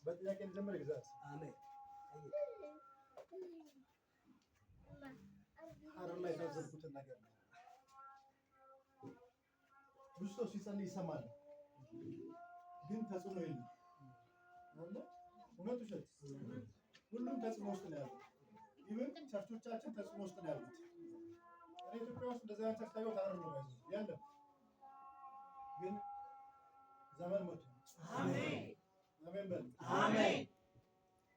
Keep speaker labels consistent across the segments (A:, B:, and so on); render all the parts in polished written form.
A: በጥያቄ እንጀምር። ግዛት
B: አሜን።
A: ሐረር ላይ ታዘብኩትን ነገር ነው። ብዙ ሰው ሲጸልይ ይሰማል፣ ግን ተጽዕኖ የለም። እውነት ውሸት? ሁሉም ተጽዕኖ ውስጥ ነው ያሉት። ኢቭን ቸርቾቻችን ተጽዕኖ ውስጥ ነው ያሉት። እኔ ኢትዮጵያ ውስጥ እንደዚህ አይነት ቸርች ታየው ታረር ነው ያለው፣ ግን ዘመን መጥቶ አሜን አሜን በል አሜን።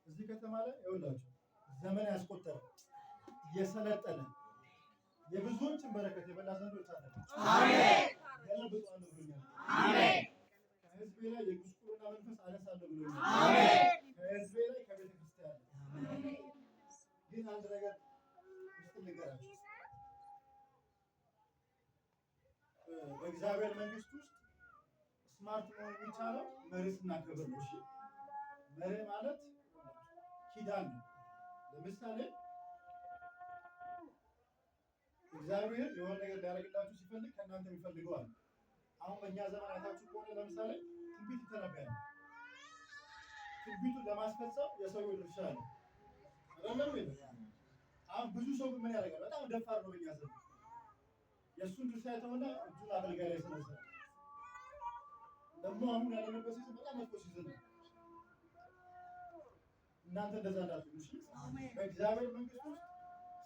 A: እዚህ ከተማ ላይ ይኸውላችሁ ዘመን ያስቆጠረ የሰለጠነ የብዙዎችን በረከት የበላ ዘንዶች አለ። አሜን ያለብጣን ብሎኛል። አሜን ከህዝቤ ላይ የጉስቁልና መንፈስ አነሳለሁ ብሎኛል። አሜን ከህዝቤ ላይ ከቤተ ክርስቲያን አሜን። ግን አንድ ነገር ውስጥ ንገራችሁ፣ በእግዚአብሔር መንግስት ውስጥ ስማርት መሆን የሚቻለው መርህ ስናከብር ነው። እሺ መርህ ማለት ኪዳን ነው። ለምሳሌ እግዚአብሔር የሆነ ነገር ሊያደርግላችሁ ሲፈልግ ከእናንተ የሚፈልገው አለ። አሁን በእኛ ዘመን አይታችሁ ከሆነ ለምሳሌ ትንቢት ይተነበያል። ትንቢቱን ለማስፈጸም የሰው ድርሻ አለ አይደለም? አሁን ብዙ ሰው ምን ያደርጋል? በጣም ደፋር ነው በእኛ ዘመን። የእሱን ድርሻ የተሆነ እጁን አገልጋይ ላይ ስለሰራ ደግሞ አሁን ያለንበት ሲዝን በጣም መጥፎ ሲዝን ነው። እናንተ እንደዛ እንዳትሉ እሺ። በእግዚአብሔር መንግስት ውስጥ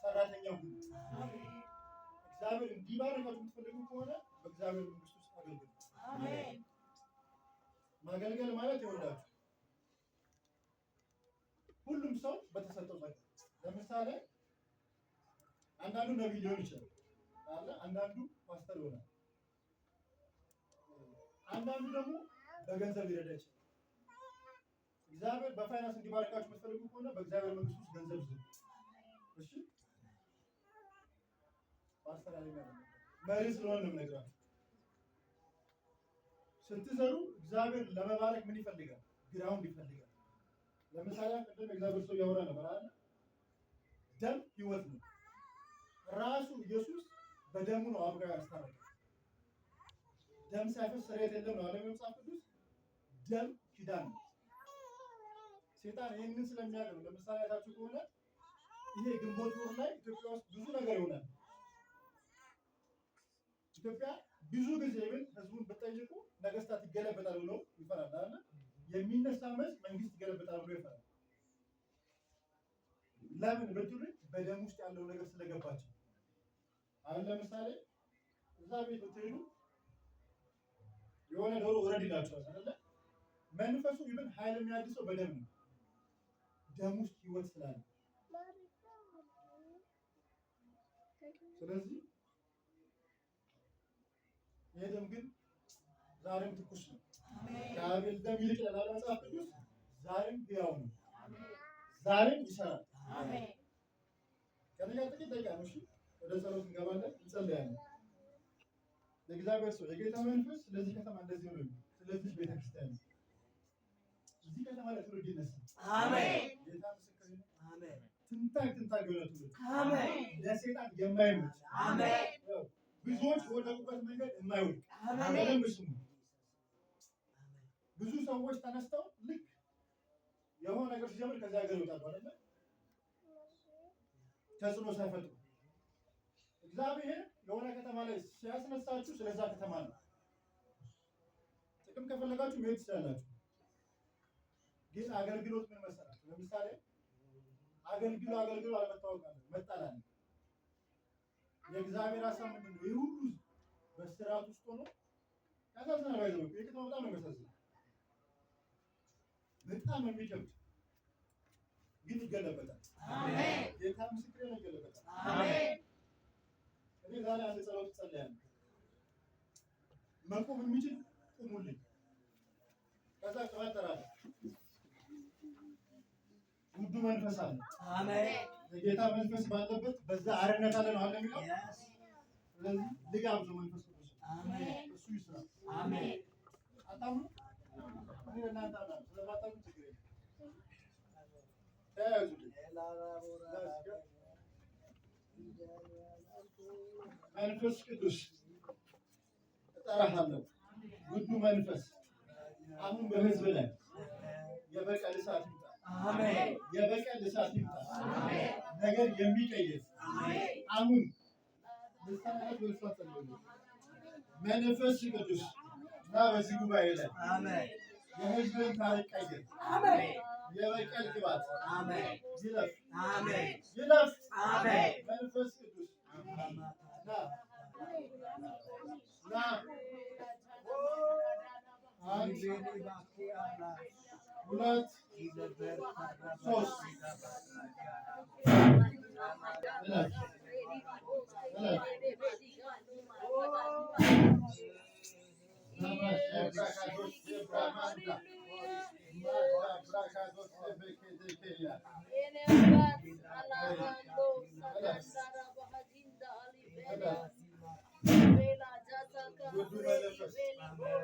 A: ሰራተኛ ሁኑ። እግዚአብሔር እንዲባርካችሁ የምትፈልጉ ከሆነ በእግዚአብሔር መንግስት ውስጥ አገልግሉ። አሜን። ማገልገል ማለት ይወዳችሁ ሁሉም ሰው በተሰጠው ጸጋ። ለምሳሌ አንዳንዱ ነቢይ ሊሆን ይችላል አለ፣ አንዳንዱ ፓስተር ይሆናል፣ አንዳንዱ ደግሞ በገንዘብ ሊረዳ ይችላል። እግዚአብሔር በፋይናንስ እንዲባርካችሁ የምትፈልጉ ከሆነ በእግዚአብሔር መንግስት ውስጥ ገንዘብ ዝም። እሺ ፓስተር አለኝ መሪ ስለሆነ ነው የምነግራችሁ። ስትሰሩ እግዚአብሔር ለመባረክ ምን ይፈልጋል? ግራውንድ ይፈልጋል። ለምሳሌ ቅድም እግዚአብሔር ሰው ያወራ ነበር አይደል? ደም ህይወት ነው። ራሱ ኢየሱስ በደሙ ነው አብሮ ያስታረቀ። ደም ሳይፈስ ስርየት የለም ነው ዓለም መጽሐፍ ቅዱስ። ደም ኪዳን ነው። ሴጣን ይህንን ስለሚያውቅ ነው። ለምሳሌ አይታችሁ ከሆነ ይሄ ግንቦት ወር ላይ ኢትዮጵያ ውስጥ ብዙ ነገር ይሆናል። ኢትዮጵያ ብዙ ጊዜ ግን ህዝቡን ብትጠይቁ ነገስታት ይገለበጣል ብሎ ይፈራል አይደል? የሚነሳ መስ መንግስት ይገለበጣል ብሎ ይፈራል። ለምን ብትሉ በደም ውስጥ ያለው ነገር ስለገባቸው። አሁን ለምሳሌ እዛ ቤት ብትሄዱ የሆነ ዶሮ ወረድ ይላቸዋል አይደል? መንፈሱ ይብን ኃይል የሚያድሰው በደም ነው። ደም ውስጥ ህይወት ስላለ ስለዚህ ይሄ ደም ግን ዛሬም ትኩስ ነው። ከአቤል ደም ይልቅ ይላል መጽሐፍ ቅዱስ። ዛሬም ሕያው ነው። ዛሬም ይሰራል። አሜን። ከጥቂት ደቂቃ ነው። እሺ ወደ ጸሎት እንገባለን፣ እንጸልያለን። ለእግዚአብሔር ሰው የጌታ መንፈስ ስለዚህ ከተማ እንደዚህ ነው። ስለዚህ ቤተክርስቲያን እዚህ ከተማ ላይ ትውልድ ይነሳል። አሜን። ጌታ ምስክር ነው። አሜን። ትንታግ የሆነ ትውልድ አሜን። ለሰይጣን የማይመች አሜን። ብዙዎች ወደቁበት መንገድ የማይወድቅ አሜን። ብዙ ሰዎች ተነስተው ልክ የሆነ ነገር ሲጀምር ከዚያ ሀገር ይወጣሉ አይደል? ተጽዕኖ ሳይፈጥሩ እግዚአብሔር የሆነ ከተማ ላይ ሲያስነሳችሁ ስለዛ ከተማ ነው። ጥቅም ከፈለጋችሁ መሄድ ትችላላችሁ። ግን አገልግሎት ምን መሰላችሁ? ለምሳሌ አገልግሎ አለመታወቅ አለ፣ መጣል አለ። የእግዚአብሔር ሀሳብ ምንድን ነው? ይህ ሁሉ በስርዓት ውስጥ ሆኖ ያሳዝናል። ባይዘው የከተማ በጣም ነው የሚያሳዝነው፣ በጣም የሚከብድ ግን ይገለበጣል። አሜን። ጌታ ምስክሬ ነው፣ ይገለበጣል። አሜን። እኔ ዛሬ አንድ ጸሎት ጸልያለሁ። መቆም የሚችል ቁሙልኝ። ከዛ ተባጠራለሁ። ውዱ መንፈስ አለ። አሜን። የጌታ መንፈስ ባለበት በዛ አርነት አለ ነው አለ የሚለው። ስለዚህ ልጋብዙ መንፈስ ቅዱስ። አሜን። እሱ ይስራ። አሜን። አታምኑ? እኔ እናንተ አላችሁ ስለባታችሁ ችግር የለም። መንፈስ ቅዱስ እጠራሃለሁ። ውዱ መንፈስ አሁን በህዝብ ላይ የበቀል የበቀል እሳት ይምጣ። ነገር የሚቀይር አሁን ልሳናት ወልፋ ጸልዩ መንፈስ ቅዱስ እና በዚህ ጉባኤ ላይ የህዝብን ታሪክ ቀይር። የበቀል ቅባት ይለፍ ይለፍ። መንፈስ ቅዱስ ና አንድ ሁለት ሶስት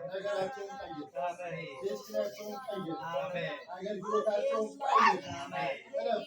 A: ነገራቸውን ቀይር፣ ደስታቸውን ቀይር፣ አገልግሎታቸውን ቀይር።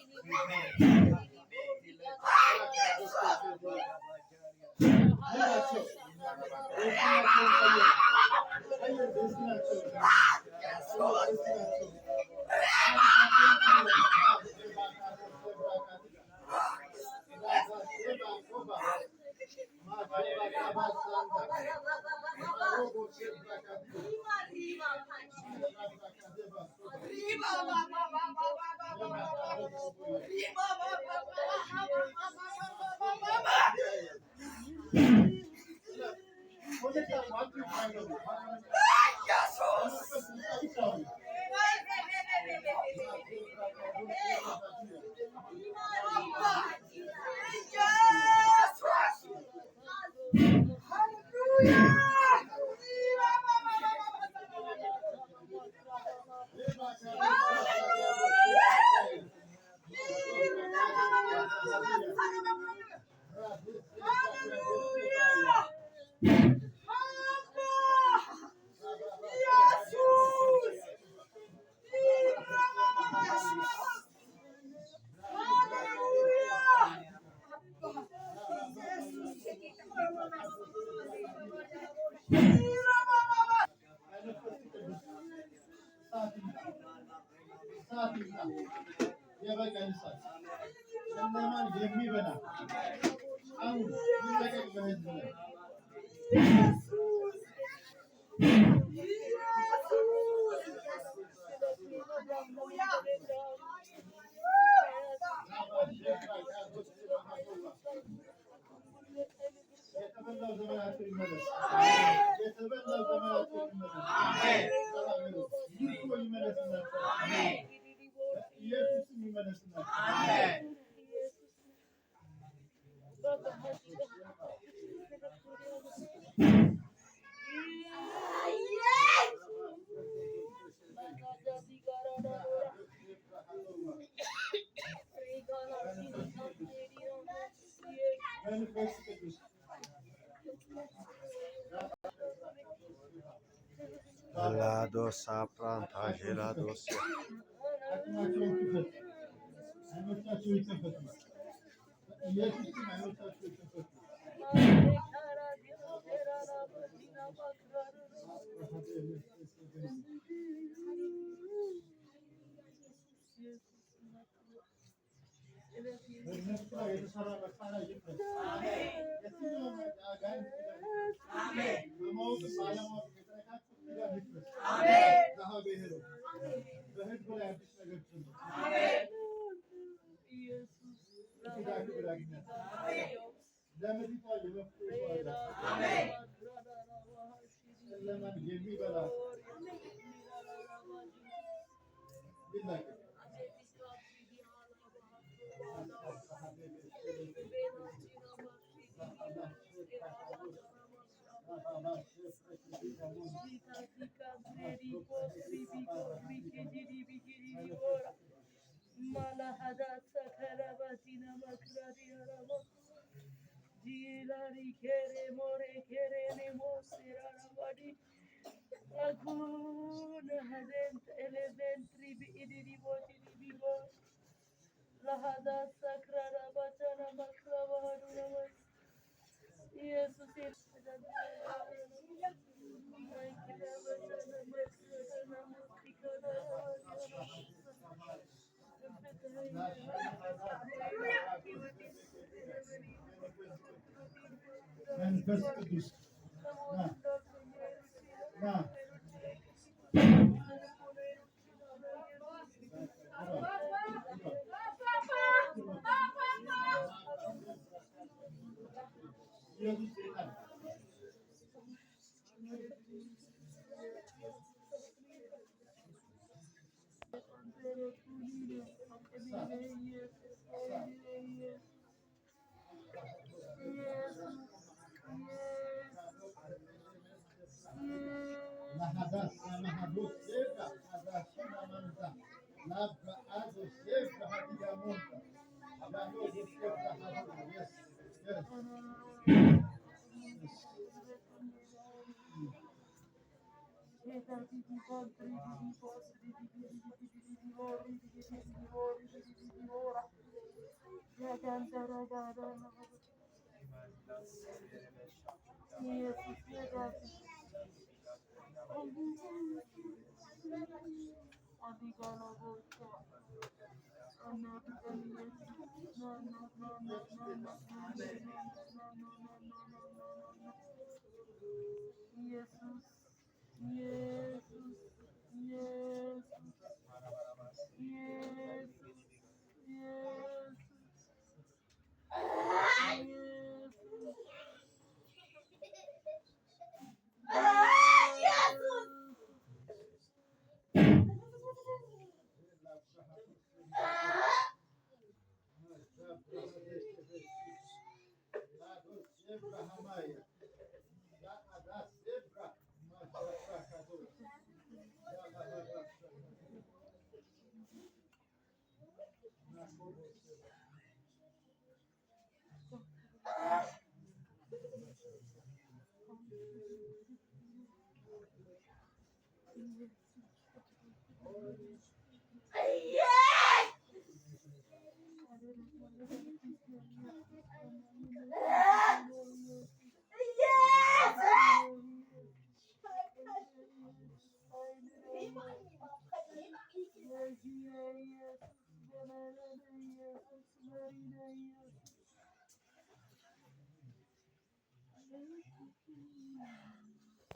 A: የበቀል እሳት ጨለማን የሚበላ አሁን ይለቀቅ በህዝብ ላይ የተበላው ዘመናቸው ይመለስ። የተበላው ዘመናቸው ይመለስ። ይህ ይመለስላቸው። ኢየሱስ ይመለስላቸው። መንፈስ ቅዱስ
B: ላዶሳ ፕራንታ ዤላዶስ
A: አቅማቸውን ክፈት፣ አይኖቻቸው ይከፈቱ። ኢየሱስ አይኖቻቸው ይከፈቱ። በእነሱ ላይ የተሰራ መሳሪያ ይፍረስ። የትኛውም አጋንንት በማወቅ ባለማወቅ የተነካቸው ኪዳን ይፍረስ። ለሀገር በህዝቡ ላይ አዲስ ነገር ጀምር። ኪዳን ክብር ያግኛል። ለምድሪቷ የመፍትሄ ጨለማን የሚበላ ይላቀቅ። መንፈስ ቅዱስ ና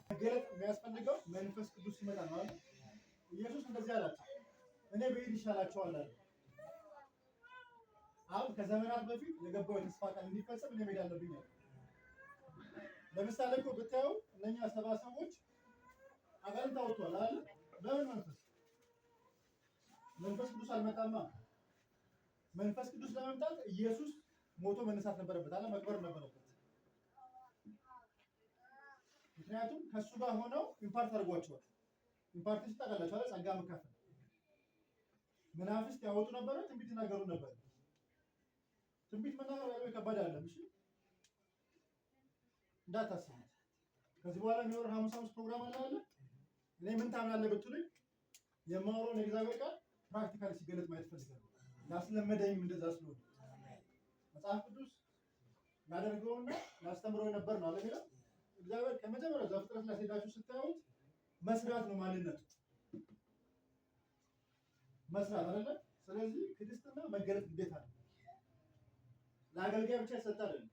A: መገለጥ የሚያስፈልገው መንፈስ ቅዱስ ሲመጣ ነው አይደል? ኢየሱስ እንደዚህ አላቸው፣ እኔ ብሄድ ይሻላችኋል አለ። አሁን ከዘመናት በፊት የገባው የተስፋ ቃል እንዲፈጸም እኔ መሄድ አለብኝ አለ። ለምሳሌ እኮ ብታዩ እነኛ 70 ሰዎች አጋንንት አውጥተዋል አይደል? በምን መንፈስ? መንፈስ ቅዱስ አልመጣማ። መንፈስ ቅዱስ ለመምጣት ኢየሱስ ሞቶ መነሳት ነበረበት አለ፣ መቅበር ነበረበት። ምክንያቱም ከሱ ጋር ሆነው ኢምፓርት አድርጓቸዋል። ኢምፓርት ሲጠቀላቸው አለ ጸጋ መካፈል። መናፍስት ያወጡ ነበረ፣ ትንቢት ይናገሩ ነበር። ትንቢት መናገር ያለው ከባድ አይደለም። እሺ እንዳታስቡ። ከዚህ በኋላ የሚኖር ሐሙስ ፕሮግራም አለ። እኔ ምን ታምናለህ ብትሉኝ የማወራውን የእግዚአብሔር ቃል ፕራክቲካሊ ሲገለጥ ማየት ፈልጋለሁ። ያስለመደኝም እንደዛ ስለሆነ መጽሐፍ ቅዱስ ያደርገውና ያስተምረው ነበር ነው አይደል? እግዚአብሔር ከመጀመሪያው ዘፍጥረት ላይ ሄዳችሁ ስታዩት መስራት ነው ማንነቱ፣ መስራት አይደለ? ስለዚህ ክርስትና መገለጥ ግዴታ ነው። ለአገልጋይ ብቻ ይሰጥ አይደለም።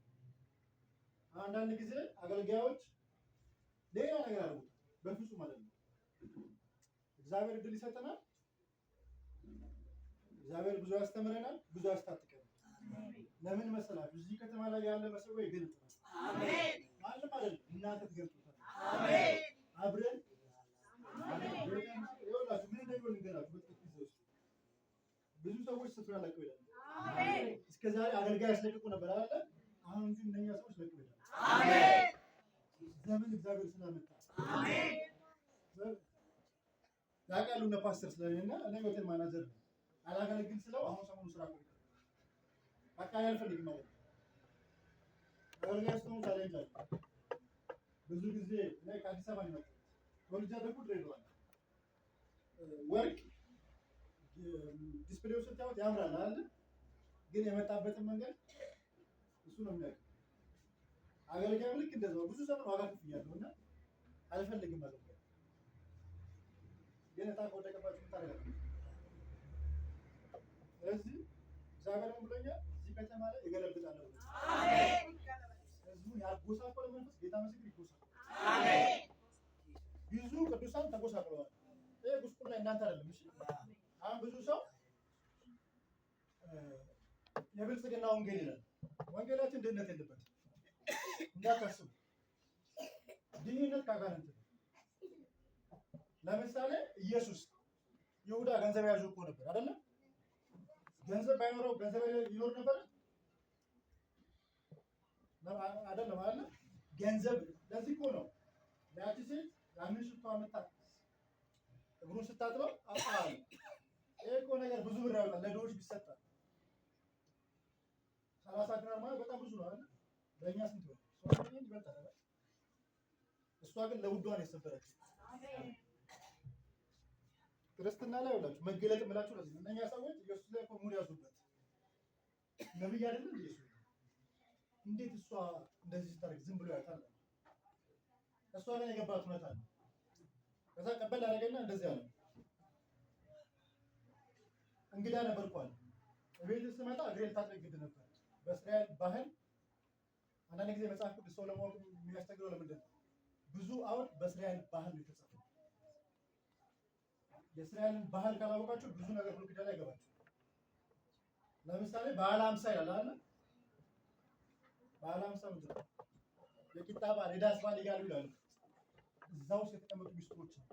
A: አንዳንድ ጊዜ አገልጋዮች ሌላ ነገር አድርጉት፣ በፍጹም ማለት ነው። እግዚአብሔር እድል ይሰጠናል። እግዚአብሔር ብዙ ያስተምረናል፣ ብዙ ያስታጥቀናል። ለምን መሰላችሁ? እዚህ ከተማ ላይ ያለ መሰው ይገልጣል። አሜን። ማንም አይደለም፣ እናንተ ትገልጡታል። አሜን። አብረን ይወላችሁ ምን እንደሆነ ንገራችሁ። ብዙ ሰዎች ስፍራ ለቀው ይላሉ። አሜን። እስከዛሬ አገልጋይ ያስለቅቁ ነበር አይደል? አሁን ግን እነኛ ሰዎች ለቀው ይላሉ። አሜን። ዘመን እግዚአብሔር ስላመጣ አሜን። ያውቃሉ እነ ፓስተር ስለኔና እኔ ሆቴል ማናጀር ነው። አላገለግል ስለው አሁን ሰሞኑን ስራ ቆይ በቃ ያልፈልግም ማለት ነው። አገልጋይ ስትሆኑ ቻሌንጅ አለ። ብዙ ጊዜ እኔ ከአዲስ አበባ ነው ወልጃ ደግሞ ድሬዳዋ ወርቅ ዲስፕሌው ስታዩት ያምራል አይደል? ግን የመጣበትን መንገድ እሱ ነው የሚያውቀው። አገልጋዩ ልክ እንደዛው ብዙ ዘመን ዋጋ ከፍያለሁ እና አልፈልግም ማለት ነው። ግን እጣ ከወደቀባችሁ ታደርጋላችሁ። ስለዚህ ከተማ ላይ እገለብጣለሁ። አሜን። ህዝቡን ያጎሳቆለ መንፈስ ጌታ ምስክር ይጎሳቆል። አሜን። ብዙ ቅዱሳን ተጎሳቅለዋል። ይሄ ጉስቁልና እናንተ አይደለም። እሺ አሁን ብዙ ሰው የብልጽግና ወንጌል ይላል። ወንጌላችን ድህነት የለበትም እንዳታስቡ። ድህነት ካጋንንት ነው። ለምሳሌ ኢየሱስ ይሁዳ ገንዘብ ያዥ እኮ ነበር አይደለም? ገንዘብ ባይኖረው ገንዘብ ይኖር ነበር አይደለም? አለ ገንዘብ። ለዚህ እኮ ነው ያቺ ሴት ያንን ሽቶ አመጣ እግሩን ስታጥበው አጣለ። ይሄ እኮ ነገር ብዙ ብር ያወጣል ለድሆች ቢሰጣል። 30 ዲናር ማለት በጣም ብዙ ነው አይደል? ለእኛ ስንት ነው? ሶስት ይበልጣል። እሷ ግን ለውዷ ነው የሰበረችው። ክርስትና ላይ ወላችሁ መገለጥ ብላችሁ ነው። እነኛ ሰዎች ኢየሱስ ላይ እኮ ሙድ ያዙበት። ነብይ አይደለም ኢየሱስ። እንዴት እሷ እንደዚህ ታርክ ዝም ብሎ ያታል? እሷ ላይ የገባት እውነት አለ። ከዛ ቀበል አደረገና እንደዚህ አለ። እንግዳ ነበርኩ አለ። ቤት ስመጣ እግሬን ታጥብ ግድ ነበር። በእስራኤል ባህል አንዳንድ ጊዜ መጽሐፍ ቅዱስ ሰው ለማወቅ የሚያስቸግረው ለምንድን ነው? ብዙ አሁን በእስራኤል ባህል ነው የተጻፈው። የእስራኤልን ባህል ካላወቃችሁ ብዙ ነገር ሁሉ ኪዳን አይገባችሁ። ለምሳሌ በዓለ ሃምሳ ይላል አይደል? በዓለ ሃምሳ ምንድን ነው? የቂጣ በዓል፣ የዳስ በዓል እያሉ ይላሉ። እዛ ውስጥ የተቀመጡ ሚስጥሮች ነው።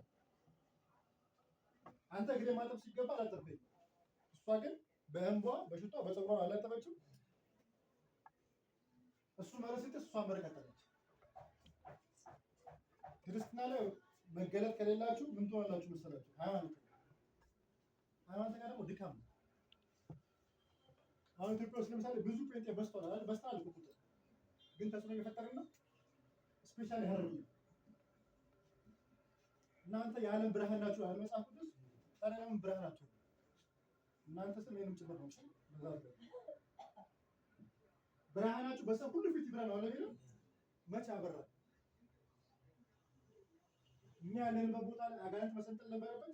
A: አንተ እግሬ ማጠብ ሲገባ አላጠብከኝ። እሷ ግን በእንቧ በሽቷ በፀጉሯ አላጠበችም። እሱ መረሲት እሷ መረቀጠለች። ክርስትና ላይ መገለጥ ከሌላችሁ ምን ትሆናላችሁ መሰላችሁ? ሃይማኖት ጋር ደግሞ ድካም ነው። አሁን ኢትዮጵያ ውስጥ ለምሳሌ ብዙ ጴንጤ በስቷል። በስቷል ቁጥር ግን ተጽዕኖ እየፈጠርን ነው። ስፔሻሊ ሀረር እናንተ የዓለም ብርሃን ናችሁ ያለ መጽሐፍ ቅዱስ። ታዲያ ለምን ብርሃን ናችሁ? እናንተ ስም ይሄንም ጭምር ነው። እሺ ብርሃናችሁ በሰው ሁሉ ፊት ይብራ ነው አለ ቢሉ መቼ አበራ? እኛ ያለንበት ቦታ ላይ አጋንንት መሰንጠል ነበረበት።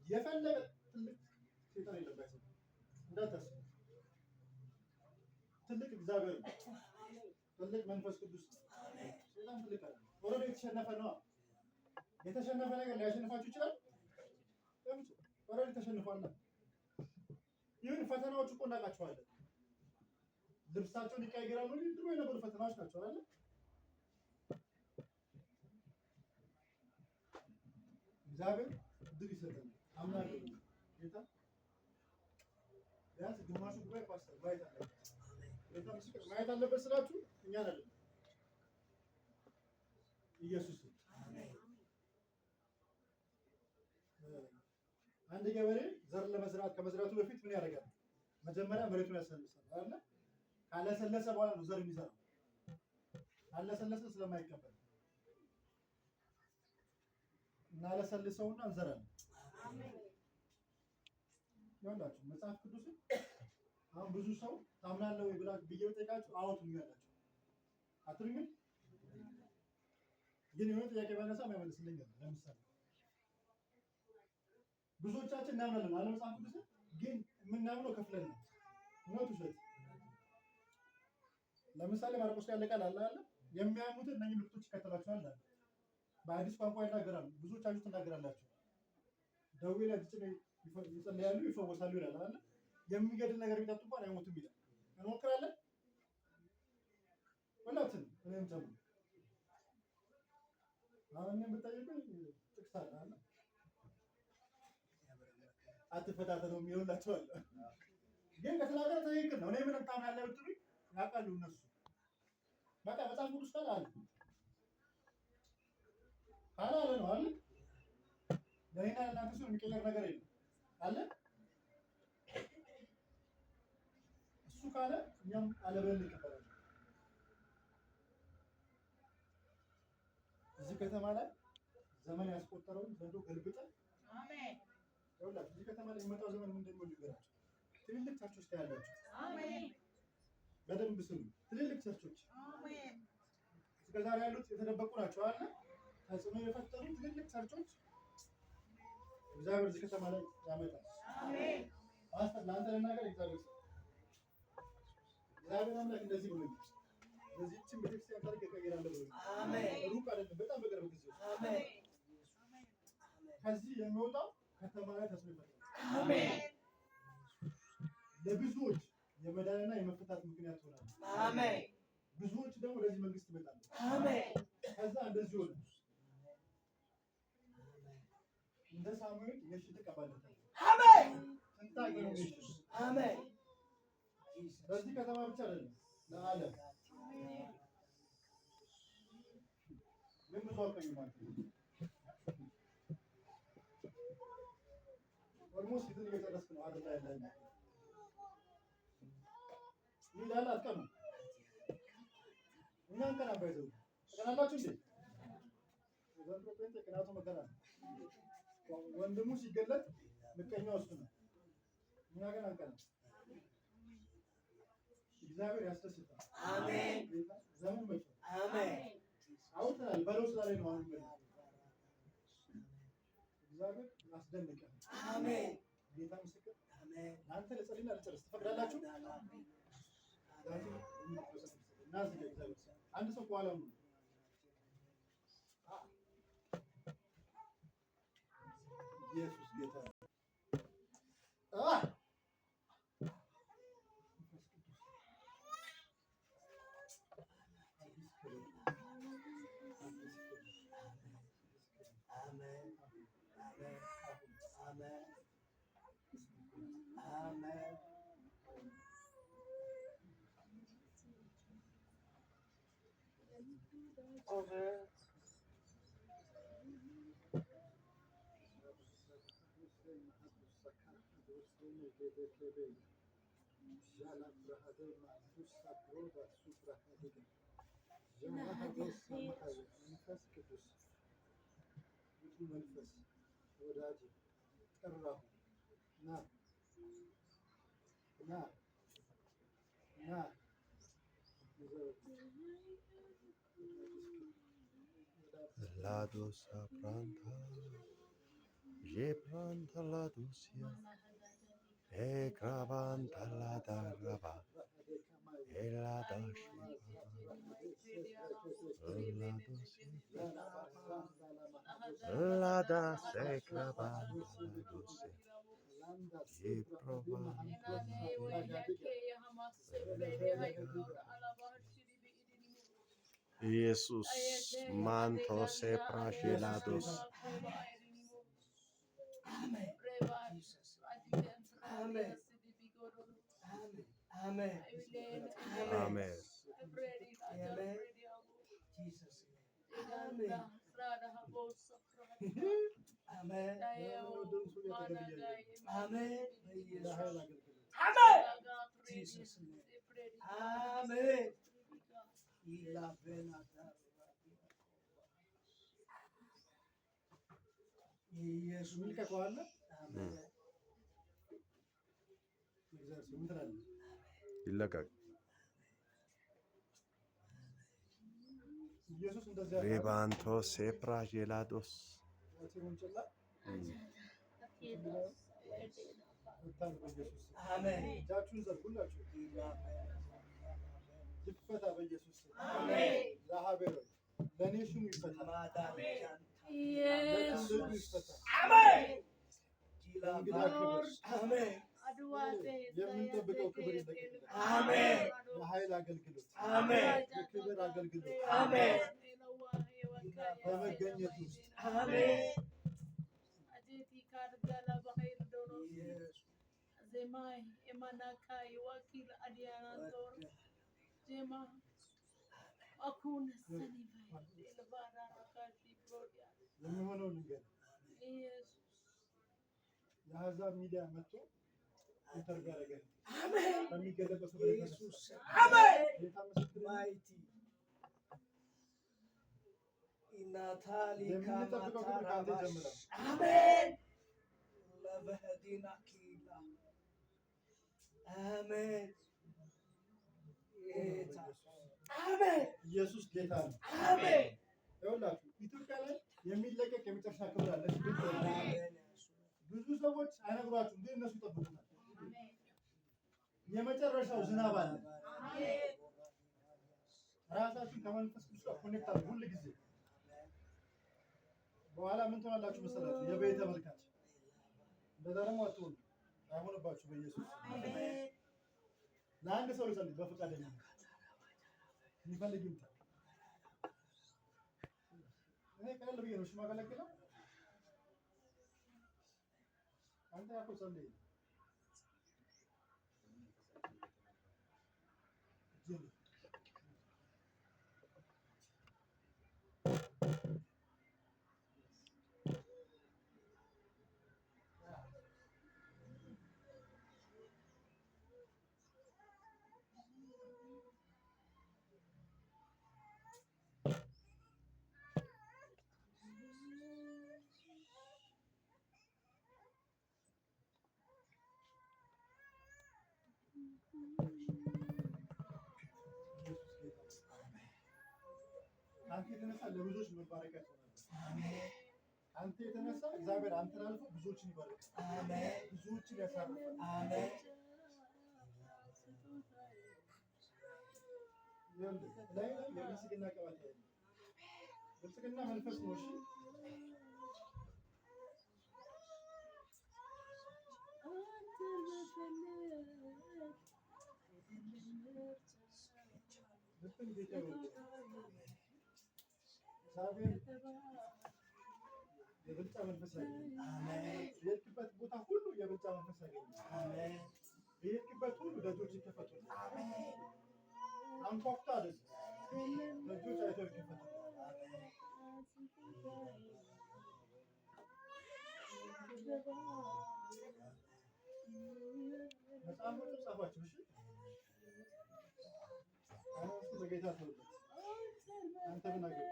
A: የፈለገ ትልቅ ሴጣን የለበት እንዳታስቡ። ትልቅ እግዚአብሔር ትልቅ መንፈስ ቅዱስ ሴጣን ትልቅ አይደለም። ኦልሬዲ የተሸነፈ ነው። የተሸነፈ ነገር ሊያሸንፋችሁ ይችላል። ኦልሬዲ ተሸንፏል። ይሁን ፈተናዎች እኮ እናውቃቸዋለን። ልብሳቸውን ይቀያየራሉ እንጂ ድሮ የነበሩ ፈተናዎች ናቸው አይደል? እግዚአብሔር ድል ይሰጣል። አምናለሁ ጌታ ቢያንስ ግማሹ ጉባኤ ፓስተር ማየት አለበት። ጌታ ምስክር ማየት አለበት ስላችሁ እኛ አይደለም ኢየሱስ። አንድ ገበሬ ዘር ለመዝራት ከመዝራቱ በፊት ምን ያደርጋል? መጀመሪያ መሬቱን ያሰልሳል አይደል? ካለሰለሰ በኋላ ነው ዘር የሚዘራው። ካለሰለሰ ስለማይቀበል እናለሰልሰውና እንዘራለን። አሜን። ያላችሁ መጽሐፍ ቅዱስ አሁን ብዙ ሰው ታምናለህ ወይ ብላችሁ ብዬው ጠይቃችሁ አዎ ትሉኛላችሁ። አትሉኝም? ግን የሆነ ጥያቄ ባነሳ የማይመልስልኝ ነው። ለምሳሌ ብዙዎቻችን እናምናለን አለ መጽሐፍ ቅዱስ፣ ግን የምናምነው ከፍለን ነው። እውነት ውሸት? ለምሳሌ ማርቆስ ያለ ቃል አለ አይደል? የሚያምኑትን እነኚህ ምልክቶች ይከተላቸዋል አለ። በአዲስ ቋንቋ ይናገራሉ። ብዙዎቻችሁ ትናገራላችሁ። ደዌ ላይ ይጸልያሉ፣ ይፈወሳሉ ይላል አይደል? የሚገድል ነገር ቢጠጡ እንኳን አይሞቱም ይላል። እንሞክራለን ሁላችንም፣ እኔም ጨምሮ። አሁን እኔም ብጠይቁኝ ጥቅስ አለ አይደል? አትፈታተነው የሚሆንላቸው አለ። ግን ከተናገረ ትክክል ነው። እኔ ምንም ታምናለህ ብትሉኝ ያውቃሉ እነሱ። በቃ መጽሐፍ ቅዱስ ካለ አለ ካላለ ነው አለ። ለእኔና ለእናንተ ሲሆን የሚቀየር ነገር የለም አለ። እሱ ካለ እኛም አለ ብለን እንቀበላለን። እዚህ ከተማ ላይ ዘመን ያስቆጠረውን ዘንዶ ገልብጠን አሜን። ይኸውላችሁ እዚህ ከተማ ላይ የሚመጣው ዘመን ምንድን ነው ልንገራችሁ። ትልልቅ ቸርቾች ታያላችሁ። አሜን። በደንብ ስሙ። ትልልቅ ቸርቾች አሜን። እስከዛሬ ያሉት የተደበቁ ናቸው አለ። ተጽዕኖ የፈጠሩ ትልልቅ ቸርቾች እግዚአብሔር እዚህ ከተማ ላይ ያመጣል። አሜን። ማስተር ለአንተ ልናገር እግዚአብሔር እግዚአብሔር አምላክ እንደዚህ ብሎኛል። በዚህችን ቤተክርስቲያን ታሪክ እቀይራለሁ ብሎኛል። አሜን። ሩቅ አይደለም፣ በጣም በቅርብ ጊዜ ውስጥ አሜን። ከዚህ የሚወጣው ከተማ ላይ ተስፋ ይፈጥራል። አሜን። ለብዙዎች የመዳንና የመፈታት ምክንያት ይሆናል። አሜን። ብዙዎች ደግሞ ወደዚህ መንግስት ይመጣሉ። አሜን። ከዛ እንደዚህ ሆነ። እንደ ሳሙኤል የሽ ተቀባለታል። አሜን። እንታገሩ የሽ አሜን። በዚህ ከተማ ብቻ አይደለም ለዓለም ምን ብዙ አልቀኝ ማለት ነው። ኦልሞስት ይሄን እየጨረስክ ነው አይደል? ያለኝ ይላል አትቀኑ እኛን ቀና ባይዘው ተቀናላችሁ እንዴ? ዘንድሮ ጴንጤ ቅናቱ መከራ ነው። ወንድሙ ሲገለጥ ምቀኛው እሱ ነው። እኛ ግን አንቀና። እግዚአብሔር ያስደስታል። አሜን። ዘመን መጣ። አሜን። አውጥተናል በለው ስላለ ነው። አሁን እግዚአብሔር ያስደንቃል። አሜን። ጌታ ምስክር። አሜን። አንተ ለጸልይና ለጨርስ ትፈቅዳላችሁ? አንድ ሰው በኋላ ነው ኢየሱስ ጌታ
B: La dosa pranta, je pranta la dosia, e gravanta la daraba, e la dashi, la da se gravanta la dosia, je provanta Jesus manto se pragelados.
C: Amen. Amen. Amen.
B: Amen.
C: Amen. Amen. Jesus. Amen.
A: ኢየሱስ ምን ከቋለ እግዚአብሔር ምን ትላለህ?
B: ይለቀቅ።
A: ኢየሱስ እንደዚህ ያለ
B: ሪባንቶ ሴፕራጄላዶስ
C: አሜን።
A: እጃችሁን ዘርጉላችሁ ይፈታ በኢየሱስ አሜን። ለሀቤሮ ለኔሽኑ ይፈታ የምንጠብቀው ክብር ይለቀቅ። የኃይል አገልግሎት፣ የክብር አገልግሎት በመገኘት ውስጥ የሚሆነው ነገር የአሕዛብ ሚዲያ መጥቶ ኢንተርቪው ያደረገ በሚገለበሱ ኢየሱስ ጌታ ምስክር
C: ኢናታሊ
A: የምንጠብቀው ክብር ካንተ ይጀምራል።
C: አሜን። ለበህዲና ኪላ አሜን። ጌታ አሜን።
A: ኢየሱስ ጌታ ነው።
C: አሜን።
A: ይኸውላችሁ ኢትዮጵያ ላይ የሚለቀቅ የመጨረሻ ክብር አለ። ብዙ ሰዎች አይነግሯችሁም፣ ግን እነሱ ይጠብቁናል። የመጨረሻው ዝናብ አለ። ራሳችሁን ከመንፈስ ቅዱስ ጋር ኮኔክት አድርጉ ሁል ጊዜ። በኋላ ምን ትሆናላችሁ መሰላችሁ? የበይ ተመልካች። እንደዛ ደግሞ አትሆኑ፣ አይሆንባችሁ በኢየሱስ። ለአንድ ሰው ልጸልይ በፈቃደኝነት የሚፈልግ ይምጣ። እኔ ቀለል ብዬ ነው የማገለግለው። አንተ ያልከው ጸልይ። አንተ የተነሳ ለብዙዎች መባረኪያ ትሆናለህ። አንተ የተነሳ እግዚአብሔር አንተን አልፎ ብዙዎችን ይባርካል። አሜን። ብዙዎችን ያሳርፋል። አሜን። ላይ የብልጽግና ቅባት ያለ ብልጽግና መንፈስ ነው። እሺ እግዚአብሔር የብልጫ መንፈስ ያገኛል። አሜን። የሄድክበት ቦታ ሁሉ የብልጫ መንፈስ ያገኛል። አሜን። የሄድክበት ሁሉ ደጆች ይከፈቱልህ። አሜን። አንኳኩታ ደስ ደጆች አይተው ይከፈቱልህ። መጽሐፎቹ ጻፏቸው። እሺ አሁን እሱ በጌታ ተወለደ። አንተ ምን አገባህ?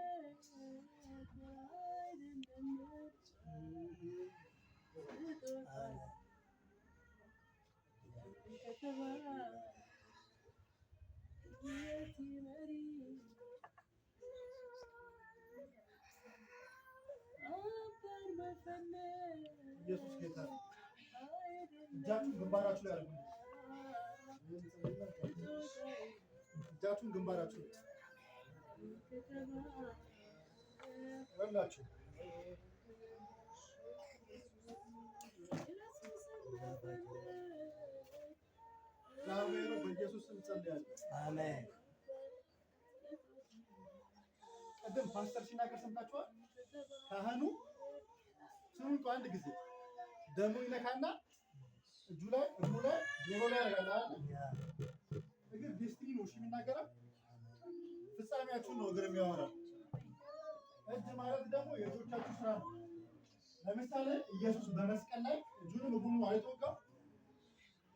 A: ኢየሱስ ጌታ ነው። እጃችሁን ግንባራችሁ ላይ አድርጉ። እጃችሁን ግንባራችሁ ላይ ወላችሁ እግዚአብሔር በኢየሱስ ስም ጸልያለሁ። አሜን። ቅድም ፓስተር ሲናገር ሰምታችኋል። ካህኑ ስሙን አንድ ጊዜ ደሙ ይነካና እጁ ላይ እግሩ ላይ ጆሮ ላይ ያደርጋል። እግር ዴስቲኒ ነው እሺ የሚናገረው ፍጻሜያችሁን ነው እግር የሚያወራው። እጅ ማለት ደግሞ የእጆቻችሁ ስራ ነው። ለምሳሌ ኢየሱስ በመስቀል ላይ እጁንም እግሩንም አይተወጋም።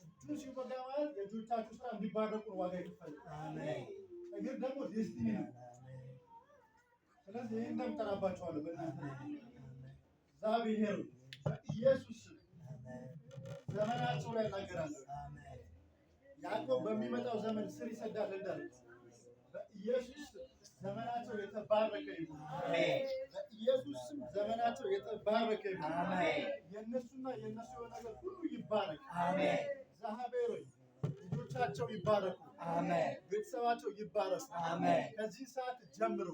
A: እጁን ሲወጋ ማለት የእጆቻችሁ ስራ እንዲባረኩ ዋጋ ይከፈላል። አሜን። እግር ደግሞ ዴስቲኒ ነው። ስለዚህ ይህን እንደምጠራባችኋለሁ በእናንተ እግዚአብሔር ኢየሱስ ዘመናቸው ላይ እናገራለሁ። ያዕቆብ በሚመጣው ዘመን ስር ይሰዳል እንዳለ በኢየሱስ ዘመናቸው የተባረከ ይሁን። አሜን። በኢየሱስ ስም ዘመናቸው የተባረከ ይሁን። አሜን። የነሱና የነሱ የሆነ ነገር ሁሉ ይባረክ። አሜን። እግዚአብሔር ልጆቻቸው ይባረኩ። አሜን። ቤተሰባቸው ይባረኩ። አሜን። ከዚህ ሰዓት ጀምሮ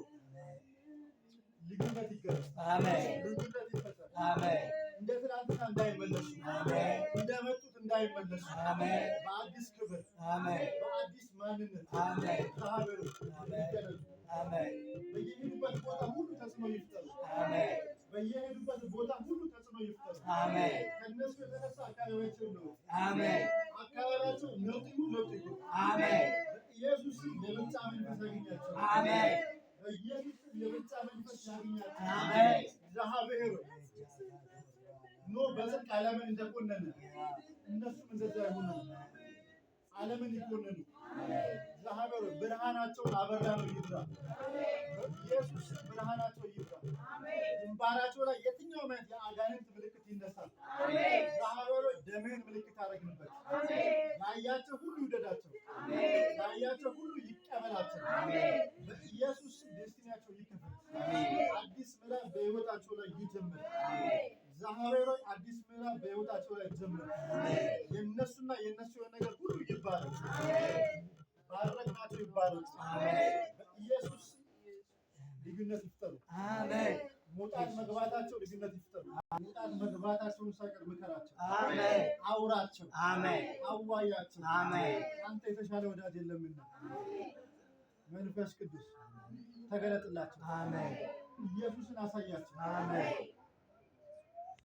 A: ልዩነት ይገለጽ። አሜን። ልዩነት ይፈጠር። አሜን። እንደ ትናንትና እንዳይመለሱ። አሜን። እንደመጡት እንዳይመለሱ። አሜን። በአዲስ ክብር። አሜን። በአዲስ ማንነት። አሜን። እግዚአብሔር ይገለጽ። አሜን። በየሄዱበት ቦታ ሁሉ ተጽዕኖ ይፍጠሩ። አሜን። በየሄዱበት ቦታ ሁሉ ተጽዕኖ ይፍጠሩ። አሜን። ከእነሱ የተነሳ አካባቢያቸው ነው። አሜን። አካባቢያቸው ለውጥ ይሁን፣ ለውጥ ይሁን። አሜን። በኢየሱስ የብልጫ መንፈስ ያገኛቸው። አሜን። በኢየሱስ የብልጫ መንፈስ ያገኛቸው። አሜን። እግዚአብሔር ኖ በጽድቅ ዓለምን እንደኮነነ እነሱም እንደዛ ይሆኑ። ዓለምን ይኮነኑ። እግዚአብሔር ብርሃናቸውን አበራ ነው ይብራ። ኢየሱስ ብርሃናቸው ይብራ። ግንባራቸው ላይ የትኛውም አይነት የአጋንንት ምልክት ይነሳል። እግዚአብሔር ደምህን ምልክት አደረግንበት። ያያቸው ሁሉ ይውደዳቸው። ያያቸው ሁሉ ይቀበላቸው። በኢየሱስ ዴስቲኒያቸው ይከፈት። አዲስ ምዕራፍ በሕይወታቸው ላይ ይጀምር። እግዚአብሔር አዲስ ምዕራፍ በሕይወታቸው ላይ ጀምር። የነሱና የነሱ የሆነ ነገር ሁሉ ይባረክ። ባረክናቸው ይባረክ። በኢየሱስ ልዩነት ይፍጠሩ።
C: አሜን።
A: መውጣት መግባታቸው ልዩነት ይፍጠሩ። መውጣት መግባታቸውን ሳይቀር ምከራቸው።
C: አሜን።
A: አውራቸው።
C: አሜን።
A: አዋያቸው።
C: አሜን።
A: አንተ የተሻለ ወዳጅ የለምና መንፈስ ቅዱስ ተገለጥላቸው።
C: አሜን።
A: ኢየሱስን አሳያቸው።
C: አሜን።